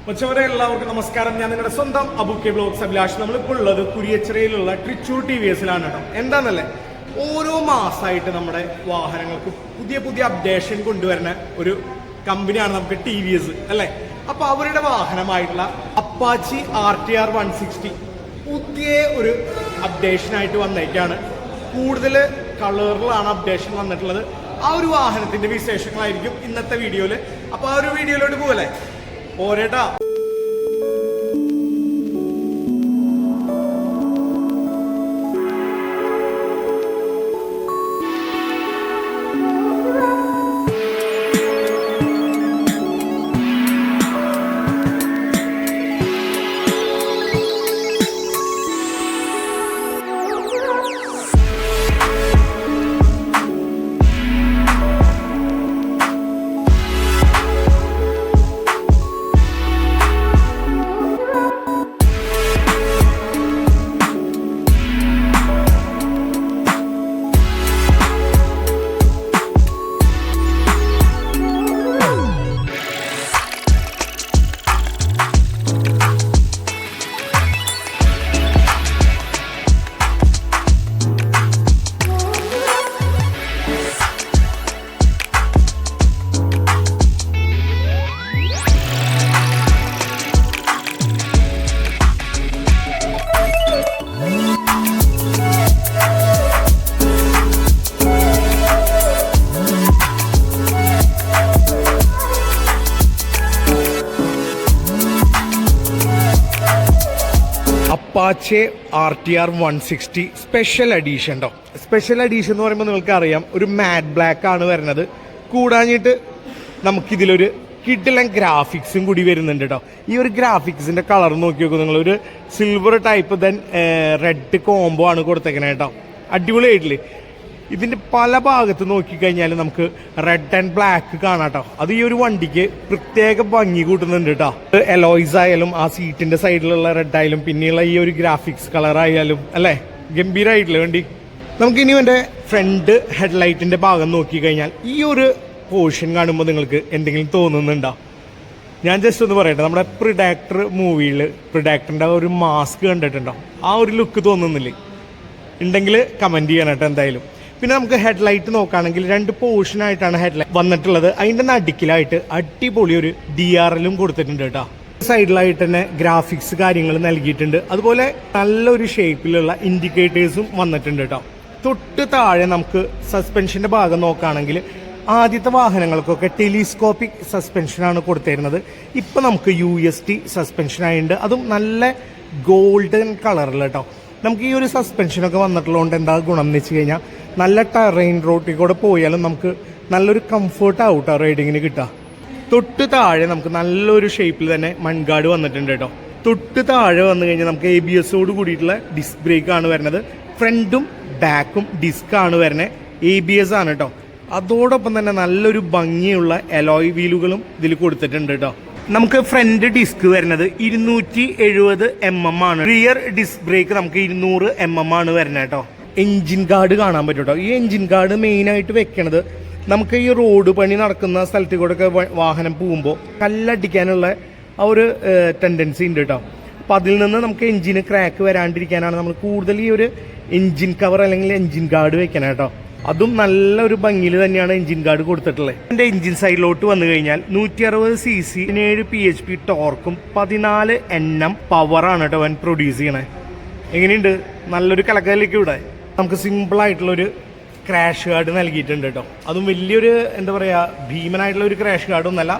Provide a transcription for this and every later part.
മച്ചവരെ എല്ലാവർക്കും നമസ്കാരം. ഞാൻ നിങ്ങളുടെ സ്വന്തം അബു കെ ബ്ലോഗ്സ് അഭിലാഷ്. നമ്മളിപ്പോൾ ഉള്ളത് കുരിയച്ചിറയിലുള്ള ട്രിച്ചൂർ TVS കേട്ടോ. എന്താണെന്നല്ലേ, ഓരോ മാസമായിട്ട് നമ്മുടെ വാഹനങ്ങൾക്ക് പുതിയ പുതിയ അപ്ഡേഷൻ കൊണ്ടുവരുന്ന ഒരു കമ്പനിയാണ് നമുക്ക് TVS അല്ലേ. അപ്പൊ അവരുടെ വാഹനമായിട്ടുള്ള അപ്പാച്ചി RTR 160 പുതിയ ഒരു അപ്ഡേഷനായിട്ട് വന്നേക്കാണ്. കൂടുതൽ കളറിലാണ് അപ്ഡേഷൻ വന്നിട്ടുള്ളത്. ആ ഒരു വാഹനത്തിന്റെ വിശേഷങ്ങളായിരിക്കും ഇന്നത്തെ വീഡിയോയിൽ. അപ്പൊ ആ ഒരു വീഡിയോയിലോട്ട് പോകല്ലേ, പോരേട്ടാ. അപ്പാച്ചെ RTR 160 സ്പെഷ്യൽ എഡീഷൻ കേട്ടോ. സ്പെഷ്യൽ എഡീഷൻ എന്ന് പറയുമ്പോൾ നിങ്ങൾക്ക് അറിയാം, ഒരു മാറ്റ് ബ്ലാക്ക് ആണ് വരുന്നത്. കൂടാഞ്ഞിട്ട് നമുക്കിതിലൊരു കിഡിലൻ ഗ്രാഫിക്സും കൂടി വരുന്നുണ്ട് കേട്ടോ. ഈ ഒരു ഗ്രാഫിക്സിന്റെ കളർ നോക്കി നോക്കും നിങ്ങൾ. ഒരു silver type then red combo ആണ് കൊടുത്തേക്കണേ കേട്ടോ. അടിപൊളിയായിട്ടില്ലേ. ഇതിന്റെ പല ഭാഗത്ത് നോക്കിക്കഴിഞ്ഞാൽ നമുക്ക് റെഡ് ആൻഡ് ബ്ലാക്ക് കാണാം കേട്ടോ. അത് ഈ ഒരു വണ്ടിക്ക് പ്രത്യേക ഭംഗി കൂട്ടുന്നുണ്ട് കേട്ടോ. എലോയ്സ് ആയാലും ആ സീറ്റിന്റെ സൈഡിലുള്ള റെഡ് ആയാലും പിന്നെയുള്ള ഈ ഒരു ഗ്രാഫിക്സ് കളർ ആയാലും അല്ലേ, ഗംഭീരമായിട്ടില്ലേ വണ്ടി. നമുക്കിനി എൻ്റെ ഫ്രണ്ട് ഹെഡ്ലൈറ്റിന്റെ ഭാഗം നോക്കിക്കഴിഞ്ഞാൽ ഈ ഒരു പോർഷൻ കാണുമ്പോൾ നിങ്ങൾക്ക് എന്തെങ്കിലും തോന്നുന്നുണ്ടോ? ഞാൻ ജസ്റ്റ് ഒന്ന് പറയട്ടെ, നമ്മുടെ പ്രിഡാക്ടർ മൂവിയിൽ പ്രിഡാക്ടറിന്റെ ഒരു മാസ്ക് കണ്ടിട്ടുണ്ടോ? ആ ഒരു ലുക്ക് തോന്നുന്നില്ലേ? ഉണ്ടെങ്കിൽ കമന്റ് ചെയ്യണം കേട്ടോ എന്തായാലും. പിന്നെ നമുക്ക് ഹെഡ്ലൈറ്റ് നോക്കുകയാണെങ്കിൽ രണ്ട് പോർഷനായിട്ടാണ് ഹെഡ്ലൈറ്റ് വന്നിട്ടുള്ളത്. അതിന്റെ നടുക്കിലായിട്ട് അടിപൊളി ഒരു DRLും കൊടുത്തിട്ടുണ്ട് കേട്ടോ. സൈഡിലായിട്ട് തന്നെ ഗ്രാഫിക്സ് കാര്യങ്ങൾ നൽകിയിട്ടുണ്ട്. അതുപോലെ നല്ലൊരു ഷേപ്പിലുള്ള ഇൻഡിക്കേറ്റേഴ്സും വന്നിട്ടുണ്ട് കേട്ടോ. തൊട്ട് താഴെ നമുക്ക് സസ്പെൻഷന്റെ ഭാഗം നോക്കുകയാണെങ്കിൽ ആദ്യത്തെ വാഹനങ്ങൾക്കൊക്കെ ടെലിസ്കോപ്പിക് സസ്പെൻഷനാണ് കൊടുത്തിരുന്നത്. ഇപ്പം നമുക്ക് UST സസ്പെൻഷൻ ആയിട്ടുണ്ട്. അതും നല്ല ഗോൾഡൻ കളറിൽ കേട്ടോ. നമുക്ക് ഈ ഒരു സസ്പെൻഷനൊക്കെ വന്നിട്ടുള്ളതുകൊണ്ട് എന്താ ഗുണം എന്ന് വെച്ച് കഴിഞ്ഞാൽ നല്ല ടെറൈൻ റോട്ടിൽ കൂടെ പോയാലും നമുക്ക് നല്ലൊരു കംഫർട്ട് ആവും കേട്ടോ റൈഡിങ്ങിന് കിട്ടുക. തൊട്ട് താഴെ നമുക്ക് നല്ലൊരു ഷേപ്പിൽ തന്നെ മൺഗാർഡ് വന്നിട്ടുണ്ട് കേട്ടോ. തൊട്ട് താഴെ വന്നു കഴിഞ്ഞാൽ നമുക്ക് ABSോട് കൂടിയിട്ടുള്ള ഡിസ്ക് ബ്രേക്ക് ആണ് വരുന്നത്. ഫ്രണ്ടും ബാക്കും ഡിസ്ക് ആണ് വരുന്നത്. ABS ആണ് കേട്ടോ. അതോടൊപ്പം തന്നെ നല്ലൊരു ഭംഗിയുള്ള എലോയ് വീലുകളും ഇതിൽ കൊടുത്തിട്ടുണ്ട് കേട്ടോ. നമുക്ക് ഫ്രണ്ട് ഡിസ്ക് വരുന്നത് 270 mm ആണ്. റിയർ ഡിസ്ക് ബ്രേക്ക് നമുക്ക് 200 mm ആണ് വരുന്നത് കേട്ടോ. എൻജിൻ ഗാർഡ് കാണാൻ പറ്റും കേട്ടോ. ഈ എൻജിൻ ഗാർഡ് മെയിനായിട്ട് വെക്കണത് നമുക്ക് ഈ റോഡ് പണി നടക്കുന്ന സ്ഥലത്തിൽ കൂടെ ഒക്കെ വാഹനം പോകുമ്പോൾ കല്ലടിക്കാനുള്ള ആ ഒരു ടെൻഡൻസി ഉണ്ട് കേട്ടോ. അപ്പം അതിൽ നിന്ന് നമുക്ക് എൻജിന് ക്രാക്ക് വരാണ്ടിരിക്കാനാണ് നമ്മൾ കൂടുതൽ ഈ ഒരു എൻജിൻ കവർ അല്ലെങ്കിൽ എൻജിൻ ഗാർഡ് വെക്കണം കേട്ടോ. അതും നല്ലൊരു ഭംഗിയിൽ തന്നെയാണ് എൻജിൻ ഗാർഡ് കൊടുത്തിട്ടുള്ളത്. എൻ്റെ എൻജിൻ സൈഡിലോട്ട് വന്നു കഴിഞ്ഞാൽ 160 cc 17 PHP ടോർക്കും 14 Nm പവറാണ് കേട്ടോ അവൻ പ്രൊഡ്യൂസ് ചെയ്യണേ. എങ്ങനെയുണ്ട്? നല്ലൊരു കലക്കലേക്ക് ഇവിടെ നമുക്ക് സിമ്പിളായിട്ടുള്ളൊരു ക്രാഷ് ഗാർഡ് നൽകിയിട്ടുണ്ട് കേട്ടോ. അതും വലിയൊരു എന്താ പറയുക ഭീമനായിട്ടുള്ള ഒരു ക്രാഷ് ഗാർഡൊന്നല്ല,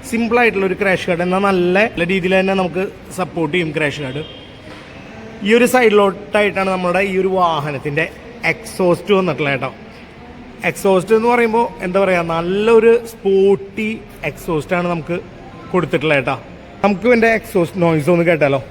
സിമ്പിളായിട്ടുള്ളൊരു ക്രാഷ് ഗാർഡ്. എന്നാൽ നല്ല രീതിയിൽ തന്നെ നമുക്ക് സപ്പോർട്ട് ചെയ്യും ക്രാഷ് ഗാർഡ്. ഈ ഒരു സൈഡിലോട്ടായിട്ടാണ് നമ്മുടെ ഈ ഒരു വാഹനത്തിൻ്റെ എക്സോസ്റ്റ് വന്നിട്ടുള്ളത് കേട്ടോ. എക്സോസ്റ്റ് എന്ന് പറയുമ്പോൾ എന്താ പറയുക, നല്ലൊരു സ്പോർട്ടി എക്സോസ്റ്റാണ് നമുക്ക് കൊടുത്തിട്ടുള്ളത് കേട്ടോ. നമുക്ക് എൻ്റെ എക്സോസ്റ്റ് നോയ്സ് ഒന്ന് കേട്ടാലോ.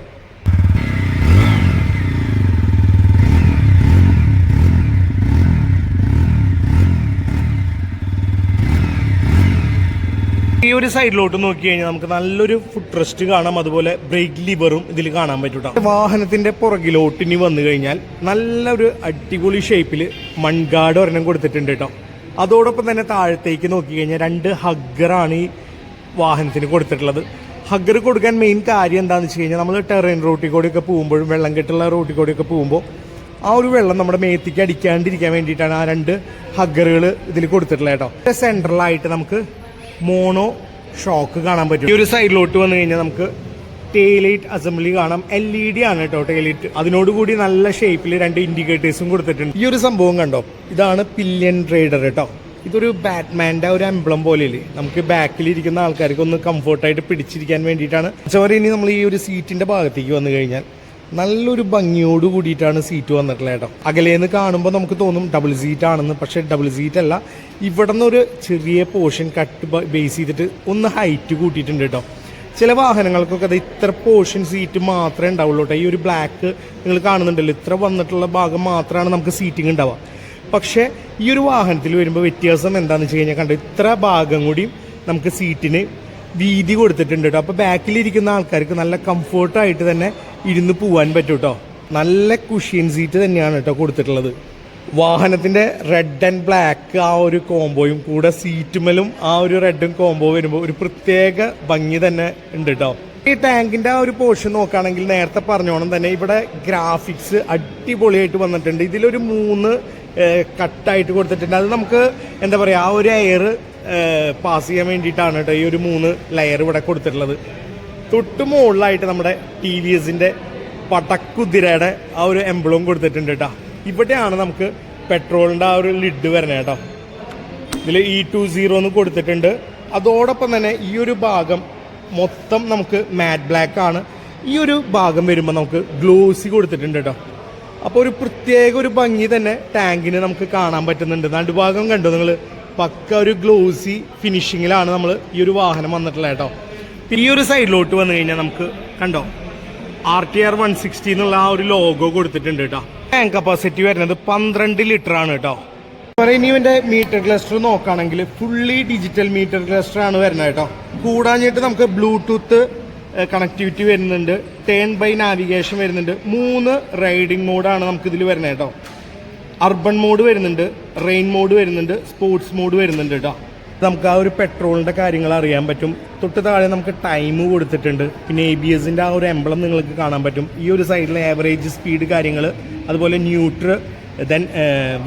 ഈ ഒരു സൈഡിലോട്ട് നോക്കി കഴിഞ്ഞാൽ നമുക്ക് നല്ലൊരു ഫുഡ് റെസ്റ്റ് കാണാം. അതുപോലെ ബ്രേക്ക് ലിവറും ഇതിൽ കാണാൻ പറ്റൂട്ടോ. വാഹനത്തിന്റെ പുറകിലോട്ട് ഇനി വന്നു കഴിഞ്ഞാൽ നല്ലൊരു അടിപൊളി ഷേപ്പിൽ മൺഗാർഡ് ഒരെണ്ണം കൊടുത്തിട്ടുണ്ട് കേട്ടോ. അതോടൊപ്പം തന്നെ താഴത്തേക്ക് നോക്കി കഴിഞ്ഞാൽ 2 ഹഗ്ഗറാണ് ഈ വാഹനത്തിന് കൊടുത്തിട്ടുള്ളത്. ഹഗ്ഗർ കൊടുക്കാൻ മെയിൻ കാര്യം എന്താണെന്ന് വെച്ച് കഴിഞ്ഞാൽ നമ്മൾ ടെറൈൻ റോട്ടിൽ കൂടെയൊക്കെ പോകുമ്പോഴും വെള്ളം കെട്ടുള്ള റോട്ടിൽ കൂടെയൊക്കെ പോകുമ്പോൾ ആ ഒരു വെള്ളം നമ്മുടെ മേത്തേക്ക് അടിക്കാണ്ടിരിക്കാൻ വേണ്ടിയിട്ടാണ് ആ 2 ഹഗ്ഗറുകൾ ഇതിൽ കൊടുത്തിട്ടുള്ളത് കേട്ടോ. സെൻട്രലായിട്ട് നമുക്ക് മോണോ ഷോക്ക് കാണാൻ പറ്റും. ഈ ഒരു സൈഡിലോട്ട് വന്നു കഴിഞ്ഞാൽ നമുക്ക് ടെയിലൈറ്റ് അസംബ്ലി കാണാം. LED ആണ് കേട്ടോ ടെയിലൈറ്റ്. അതിനോടുകൂടി നല്ല ഷേപ്പിൽ 2 ഇൻഡിക്കേറ്റേഴ്സും കൊടുത്തിട്ടുണ്ട്. ഈ ഒരു സംഭവം കണ്ടോ, ഇതാണ് പില്യൻ റൈഡർ കേട്ടോ. ഇതൊരു ബാറ്റ്മാൻ്റെ ഒരു എംബ്ലം പോലെയില്ലേ, നമുക്ക് ബാക്കിലിരിക്കുന്ന ആൾക്കാർക്ക് ഒന്ന് കംഫർട്ടായിട്ട് പിടിച്ചിരിക്കാൻ വേണ്ടിയിട്ടാണ്. ഇനി നമ്മൾ ഈ ഒരു സീറ്റിന്റെ ഭാഗത്തേക്ക് വന്നു കഴിഞ്ഞാൽ നല്ലൊരു ഭംഗിയോട് കൂടിയിട്ടാണ് സീറ്റ് വന്നിട്ടുള്ളത് കേട്ടോ. അകലേന്ന് കാണുമ്പോൾ നമുക്ക് തോന്നും ഡബിൾ സീറ്റ് ആണെന്ന്, പക്ഷേ ഡബിൾ സീറ്റ് അല്ല. ഇവിടെ നിന്നൊരു ചെറിയ പോർഷൻ കട്ട് ബേസ് ചെയ്തിട്ട് ഒന്ന് ഹൈറ്റ് കൂട്ടിയിട്ടുണ്ട് കേട്ടോ. ചില വാഹനങ്ങൾക്കൊക്കെ അത് ഇത്ര പോർഷൻ സീറ്റ് മാത്രമേ ഉണ്ടാവുള്ളൂ കേട്ടോ. ഈ ഒരു ബ്ലാക്ക് നിങ്ങൾ കാണുന്നുണ്ടല്ലോ, ഇത്ര വന്നിട്ടുള്ള ഭാഗം മാത്രമാണ് നമുക്ക് സീറ്റിംഗ് ഉണ്ടാവുക. പക്ഷേ ഈ ഒരു വാഹനത്തിൽ വരുമ്പോൾ വ്യത്യാസം എന്താണെന്ന് വെച്ച് കഴിഞ്ഞാൽ കണ്ടോ, ഇത്ര ഭാഗം കൂടി നമുക്ക് സീറ്റിന് വീതി കൊടുത്തിട്ടുണ്ട് കേട്ടോ. അപ്പോൾ ബാക്കിലിരിക്കുന്ന ആൾക്കാർക്ക് നല്ല കംഫർട്ടായിട്ട് തന്നെ ഇരുന്ന് പോകാൻ പറ്റും കേട്ടോ. നല്ല കുഷ്യൻ സീറ്റ് തന്നെയാണ് കേട്ടോ കൊടുത്തിട്ടുള്ളത്. വാഹനത്തിൻ്റെ റെഡ് ആൻഡ് ബ്ലാക്ക് ആ ഒരു കോംബോയും കൂടെ സീറ്റുമലും ആ ഒരു റെഡും കോംബോ വരുമ്പോൾ ഒരു പ്രത്യേക ഭംഗി തന്നെ ഉണ്ട് കേട്ടോ. ഈ ടാങ്കിൻ്റെ ആ ഒരു പോർഷൻ നോക്കുകയാണെങ്കിൽ നേരത്തെ പറഞ്ഞോണം തന്നെ ഇവിടെ ഗ്രാഫിക്സ് അടിപൊളിയായിട്ട് വന്നിട്ടുണ്ട്. ഇതിലൊരു 3 കട്ടായിട്ട് കൊടുത്തിട്ടുണ്ട്. അത് നമുക്ക് എന്താ പറയുക, ആ ഒരു എയർ പാസ് ചെയ്യാൻ വേണ്ടിയിട്ടാണ് കേട്ടോ ഈ ഒരു 3 ലെയർ ഇവിടെ കൊടുത്തിട്ടുള്ളത്. തൊട്ട് മുകളിലായിട്ട് നമ്മുടെ TVSൻ്റെ പടക്കുതിരയുടെ ആ ഒരു എംബ്ലം കൊടുത്തിട്ടുണ്ട് കേട്ടോ. ഇവിടെയാണ് നമുക്ക് പെട്രോളിൻ്റെ ആ ഒരു ലിഡ് വരണേ കേട്ടോ. ഇതിൽ E20 എന്ന് കൊടുത്തിട്ടുണ്ട്. അതോടൊപ്പം തന്നെ ഈ ഒരു ഭാഗം മൊത്തം നമുക്ക് മാറ്റ് ബ്ലാക്ക് ആണ്. ഈ ഒരു ഭാഗം വരുമ്പോൾ നമുക്ക് ഗ്ലോസി കൊടുത്തിട്ടുണ്ട് കേട്ടോ. അപ്പോൾ ഒരു പ്രത്യേക ഒരു ഭംഗി തന്നെ ടാങ്കിന് നമുക്ക് കാണാൻ പറ്റുന്നുണ്ട്. നടുഭാഗം കണ്ടോ നിങ്ങൾ, പക്ക ഒരു ഗ്ലോസി ഫിനിഷിങ്ങിലാണ് നമ്മൾ ഈ ഒരു വാഹനം വന്നിട്ടുള്ളത് കേട്ടോ. ഈ ഒരു സൈഡിലോട്ട് വന്നു കഴിഞ്ഞാൽ നമുക്ക് കണ്ടോ RTR 160 എന്നുള്ള ആ ഒരു ലോഗോ കൊടുത്തിട്ടുണ്ട് കേട്ടോ. ടാങ്ക് കപ്പാസിറ്റി വരുന്നത് 12 ലിറ്റർ ആണ് കേട്ടോ. ഇനി ഇവൻ്റെ മീറ്റർ ക്ലസ്റ്റർ നോക്കുകയാണെങ്കിൽ ഫുള്ളി ഡിജിറ്റൽ മീറ്റർ ക്ലസ്റ്റർ ആണ് വരുന്നത് കേട്ടോ. കൂടാഞ്ഞിട്ട് നമുക്ക് ബ്ലൂടൂത്ത് കണക്ടിവിറ്റി വരുന്നുണ്ട്, ടേൺ ബൈ നാവിഗേഷൻ വരുന്നുണ്ട്, 3 റൈഡിംഗ് മോഡാണ് നമുക്കിതിൽ വരുന്നത് കേട്ടോ. അർബൻ മോഡ് വരുന്നുണ്ട്, റെയിൻ മോഡ് വരുന്നുണ്ട്, സ്പോർട്സ് മോഡ് വരുന്നുണ്ട് കേട്ടോ. നമുക്ക് ആ ഒരു പെട്രോളിൻ്റെ കാര്യങ്ങൾ അറിയാൻ പറ്റും. തൊട്ട് താഴെ നമുക്ക് ടൈം കൊടുത്തിട്ടുണ്ട്. പിന്നെ ABSൻ്റെ ആ ഒരു എംബ്ലം നിങ്ങൾക്ക് കാണാൻ പറ്റും. ഈ ഒരു സൈഡിലെ ആവറേജ് സ്പീഡ് കാര്യങ്ങൾ, അതുപോലെ ന്യൂട്രൽ, ദെൻ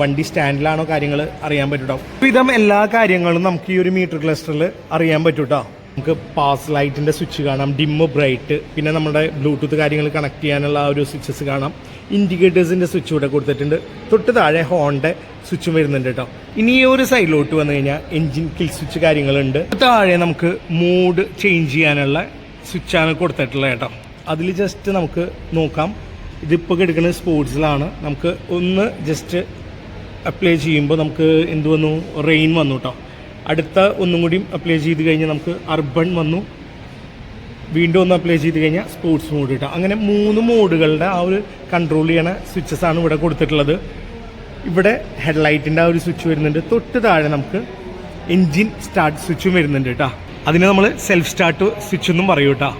വണ്ടി സ്റ്റാൻഡിലാണോ കാര്യങ്ങൾ അറിയാൻ പറ്റും കേട്ടോ. വിധം എല്ലാ കാര്യങ്ങളും നമുക്ക് ഈ ഒരു മീറ്റർ ക്ലസ്റ്ററിൽ അറിയാൻ പറ്റും കേട്ടോ. നമുക്ക് പാസ് ലൈറ്റിൻ്റെ സ്വിച്ച് കാണാം, ഡിമ്മ് ബ്രൈറ്റ്, പിന്നെ നമ്മുടെ ബ്ലൂടൂത്ത് കാര്യങ്ങൾ കണക്ട് ചെയ്യാനുള്ള ആ ഒരു സ്വിച്ചസ് കാണാം. ഇൻഡിക്കേറ്റേഴ്സിൻ്റെ സ്വിച്ച് ഇവിടെ കൊടുത്തിട്ടുണ്ട്. തൊട്ട് താഴെ ഹോണിൻ്റെ സ്വിച്ചും വരുന്നുണ്ട് കേട്ടോ. ഇനി ഈ ഒരു സൈഡിലോട്ട് വന്നു കഴിഞ്ഞാൽ എൻജിൻ കിൽ സ്വിച്ച് കാര്യങ്ങളുണ്ട്. താഴെ നമുക്ക് മോഡ് ചേഞ്ച് ചെയ്യാനുള്ള സ്വിച്ചാണ് കൊടുത്തിട്ടുള്ളത് കേട്ടോ. അതിൽ ജസ്റ്റ് നമുക്ക് നോക്കാം. ഇതിപ്പോൾ എടുക്കുന്നത് സ്പോർട്സിലാണ്. നമുക്ക് ഒന്ന് ജസ്റ്റ് അപ്ലൈ ചെയ്യുമ്പോൾ നമുക്ക് എന്ത് വന്നു, റെയിൻ വന്നു കേട്ടോ. അടുത്ത ഒന്നും കൂടി അപ്ലൈ ചെയ്ത് കഴിഞ്ഞാൽ നമുക്ക് അർബൺ വന്നു. വീണ്ടും ഒന്ന് അപ്ലൈ ചെയ്ത് കഴിഞ്ഞാൽ സ്പോർട്സ് മോഡ് കിട്ടാം. അങ്ങനെ 3 മോഡുകളുടെ ആ ഒരു കൺട്രോൾ ചെയ്യണ സ്വിച്ചസ് ആണ് ഇവിടെ കൊടുത്തിട്ടുള്ളത്. ഇവിടെ ഹെഡ്ലൈറ്റിൻ്റെ ആ ഒരു സ്വിച്ച് വരുന്നുണ്ട്. തൊട്ട് താഴെ നമുക്ക് എൻജിൻ സ്റ്റാർട്ട് സ്വിച്ചും വരുന്നുണ്ട് കേട്ടോ. അതിന് നമ്മൾ സെൽഫ് സ്റ്റാർട്ട് സ്വിച്ച് എന്നും പറയൂ കേട്ടോ.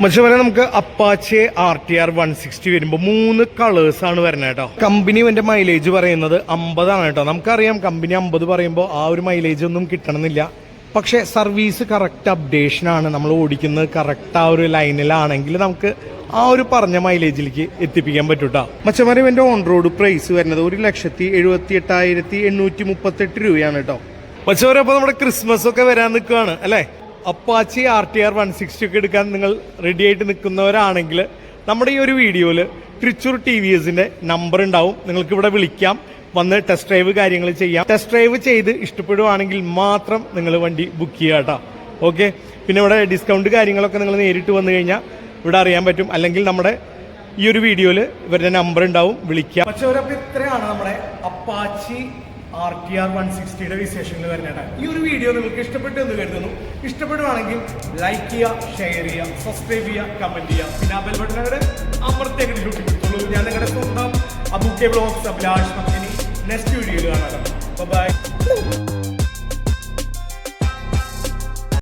മറ്റേ നമുക്ക് അപ്പാച്ചെ RTR 160 വരുമ്പോൾ 3 കളേഴ്സാണ് വരുന്നത് കേട്ടോ. കമ്പനി എൻ്റെ മൈലേജ് പറയുന്നത് 50 ആണ് കേട്ടോ. നമുക്കറിയാം കമ്പനി 50 പറയുമ്പോൾ ആ ഒരു മൈലേജ് ഒന്നും കിട്ടണമെന്നില്ല. പക്ഷേ സർവീസ് കറക്റ്റ് അപ്ഡേഷനാണ്. നമ്മൾ ഓടിക്കുന്നത് കറക്റ്റ് ആ ഒരു ലൈനിലാണെങ്കിൽ നമുക്ക് ആ ഒരു പറഞ്ഞ മൈലേജിലേക്ക് എത്തിപ്പിക്കാൻ പറ്റും കേട്ടോ. മച്ചമാരെ എൻ്റെ ഓൺ റോഡ് പ്രൈസ് വരുന്നത് 1,78,838 രൂപയാണ് കേട്ടോ. മച്ചമാരെ അപ്പോൾ നമ്മുടെ ക്രിസ്മസ് ഒക്കെ വരാൻ നിൽക്കുകയാണ് അല്ലേ. അപ്പാച്ചി RTR 160 ഒക്കെ എടുക്കാൻ നിങ്ങൾ റെഡി ആയിട്ട് നിൽക്കുന്നവരാണെങ്കിൽ നമ്മുടെ ഈ ഒരു വീഡിയോയിൽ തൃശ്ശൂർ TVSൻ്റെ നമ്പർ ഉണ്ടാവും. നിങ്ങൾക്ക് ഇവിടെ വിളിക്കാം, വന്ന് ടെസ്റ്റ് ഡ്രൈവ് കാര്യങ്ങൾ ചെയ്യാം. ടെസ്റ്റ് ഡ്രൈവ് ചെയ്ത് ഇഷ്ടപ്പെടുവാണെങ്കിൽ മാത്രം നിങ്ങൾ വണ്ടി ബുക്ക് ചെയ്യുക കേട്ടോ. ഓക്കെ. പിന്നെ ഇവിടെ ഡിസ്കൗണ്ട് കാര്യങ്ങളൊക്കെ നിങ്ങൾ നേരിട്ട് വന്നു കഴിഞ്ഞാൽ ഇവിടെ അറിയാൻ പറ്റും. അല്ലെങ്കിൽ നമ്മുടെ ഈ ഒരു വീഡിയോയിൽ ഇവരുടെ നമ്പർ ഉണ്ടാവും, വിളിക്കാം. പക്ഷേ ഒരപ്പോൾ ഇത്രയാണ് നമ്മുടെ അപ്പാച്ചി RTR 160യുടെ വിശേഷങ്ങൾ വരുന്നത്. ഈ ഒരു വീഡിയോ നിങ്ങൾക്ക് ഇഷ്ടപ്പെട്ടു എന്ന് കരുതുന്നു. ഇഷ്ടപ്പെടുവാണെങ്കിൽ ലൈക്ക് ചെയ്യുക, ഷെയർ ചെയ്യുക, സബ്സ്ക്രൈബ് ചെയ്യുക, കമന്റ് ചെയ്യുക. പിന്നെ ആ ബെൽ ബട്ടൺ അവിടെ അമർത്തേക്ക് പിടിച്ചോളൂ. ഞാൻ നിങ്ങളുടെ സ്വന്തം അബൂക്കെ വ്ലോഗ്സ് അഭിലാഷ്. നമുക്ക് ഇനി നെക്സ്റ്റ് വീഡിയോയിൽ കാണാം. ബൈ.